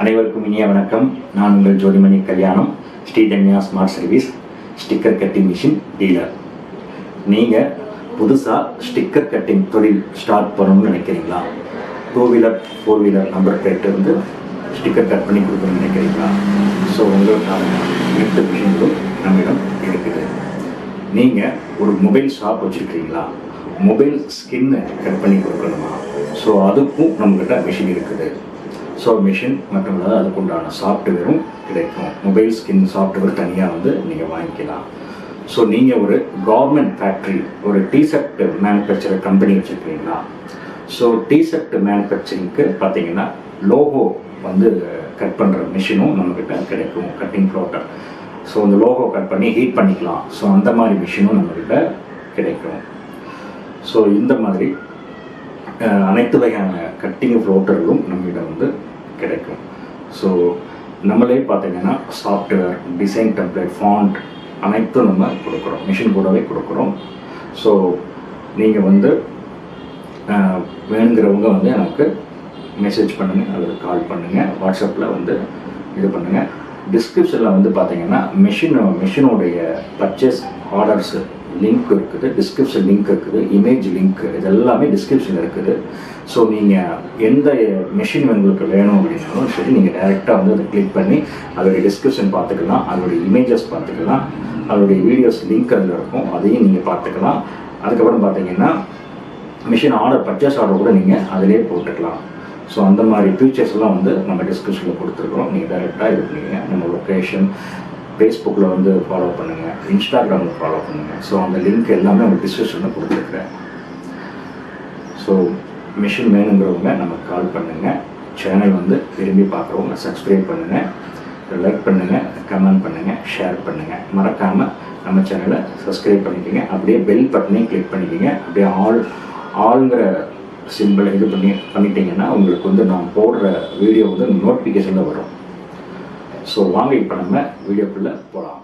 அனைவருக்கும் இனிய வணக்கம். நான் உங்கள் Jothimani Kalyanam, Sridhanya smart service sticker cutting machine dealer. நீங்கள் புதுசாக ஸ்டிக்கர் கட்டிங் தொழில் ஸ்டார்ட் பண்ணணும்னு நினைக்கிறீங்களா? 2 வீலர் 4 வீலர் நம்பர் பிளேட்டு வந்து ஸ்டிக்கர் கட் பண்ணி கொடுக்கணும்னு நினைக்கிறீங்களா? ஸோ உங்களுக்கான அனைத்து மிஷின்களும் நம்மிடம் இருக்குது. நீங்கள் ஒரு மொபைல் ஷாப் வச்சுருக்கிறீங்களா? மொபைல் ஸ்கின்னை கட் பண்ணி கொடுக்கணுமா? ஸோ அதுக்கும் நம்மக்கிட்ட மிஷின் இருக்குது. ஸோ மிஷின் மற்றும் அதுக்கு உண்டான சாஃப்ட்வேரும் கிடைக்கும். மொபைல் ஸ்கின் சாஃப்ட்வேர் தனியாக வந்து நீங்கள் வாங்கிக்கலாம். ஸோ நீங்கள் ஒரு கவர்மெண்ட் ஃபேக்ட்ரி, ஒரு டிஷர்ட் மேனுஃபேக்சரர் கம்பெனி வச்சுருக்கீங்களா? ஸோ டிஷர்ட் மேனுஃபேக்சரிங்க்கு பார்த்தீங்கன்னா லோகோ வந்து கட் பண்ணுற மிஷினும் நம்மக்கிட்ட கிடைக்கும், கட்டிங் ஃப்ளோட்டர். ஸோ அந்த லோகோ கட் பண்ணி ஹீட் பண்ணிக்கலாம். ஸோ அந்த மாதிரி மிஷினும் நம்மக்கிட்ட கிடைக்கும். ஸோ இந்த மாதிரி அனைத்து வகையான கட்டிங் ஃப்ளோட்டர்களும் நம்மிடம் வந்து கிடைக்கும். ஸோ நம்மளே பார்த்தீங்கன்னா சாஃப்ட்வேர், டிசைன் டெம்ப்ளேட், ஃபாண்ட் அனைத்தும் நம்ம கொடுக்குறோம், மிஷின் கூடவே கொடுக்குறோம். ஸோ நீங்கள் வந்து வேணுங்கிறவங்க வந்து எனக்கு மெசேஜ் பண்ணுங்கள் அல்லது கால் பண்ணுங்கள், வாட்ஸ்அப்பில் வந்து இது பண்ணுங்கள். டிஸ்கிரிப்ஷனில் வந்து பார்த்தீங்கன்னா மிஷினுடைய பர்ச்சேஸ் ஆர்டர்ஸு லிங்க் இருக்குது, டிஸ்கிரிப்ஷன் லிங்க் இருக்குது, இமேஜ் லிங்க், இது எல்லாமே டிஸ்கிரிப்ஷனில் இருக்குது. ஸோ நீங்கள் எந்த மிஷின் உங்களுக்கு வேணும் அப்படின்னாலும் சரி, நீங்கள் டைரெக்டாக வந்து அதை கிளிக் பண்ணி அதோடைய டிஸ்கிரிப்ஷன் பார்த்துக்கலாம், அதோடைய இமேஜஸ் பார்த்துக்கலாம், அதோடைய வீடியோஸ் லிங்க் அதில் இருக்கும், அதையும் நீங்கள் பார்த்துக்கலாம். அதுக்கப்புறம் பார்த்தீங்கன்னா மிஷின் ஆர்டர், பர்ச்சேஸ் ஆர்டர் கூட நீங்கள் அதிலே போட்டுக்கலாம். ஸோ அந்த மாதிரி ஃபீச்சர்ஸ்லாம் வந்து நம்ம டிஸ்கிரிப்ஷனில் கொடுத்துருக்குறோம். நீங்கள் டைரெக்டாக இது பண்ணிங்க. நம்ம லொக்கேஷன் ஃபேஸ்புக்கில் வந்து ஃபாலோ பண்ணுங்கள், இன்ஸ்டாகிராமில் ஃபாலோ பண்ணுங்கள். ஸோ அந்த லிங்க் எல்லாமே உங்களுக்கு டிஸ்கிரிப்ஷனில் கொடுத்துருக்குறேன். ஸோ மிஷின் வேணுங்கிறவங்க நமக்கு கால் பண்ணுங்கள். சேனல் வந்து விரும்பி பார்க்குறவங்க சப்ஸ்கிரைப் பண்ணுங்கள், லைக் பண்ணுங்கள், கமெண்ட் பண்ணுங்கள், ஷேர் பண்ணுங்கள். மறக்காமல் நம்ம சேனலை சப்ஸ்கிரைப் பண்ணிக்கோங்க. அப்படியே பெல் பட்டனையும் கிளிக் பண்ணிக்கோங்க. அப்படியே ஆளுங்கிற சிம்பிளை இது பண்ணிட்டீங்கன்னா உங்களுக்கு வந்து நான் போடுற வீடியோ வந்து நோட்டிஃபிகேஷனில் வரும். ஸோ வாங்க இப்போ நம்ம வீடியோக்குள்ளே போகலாம்.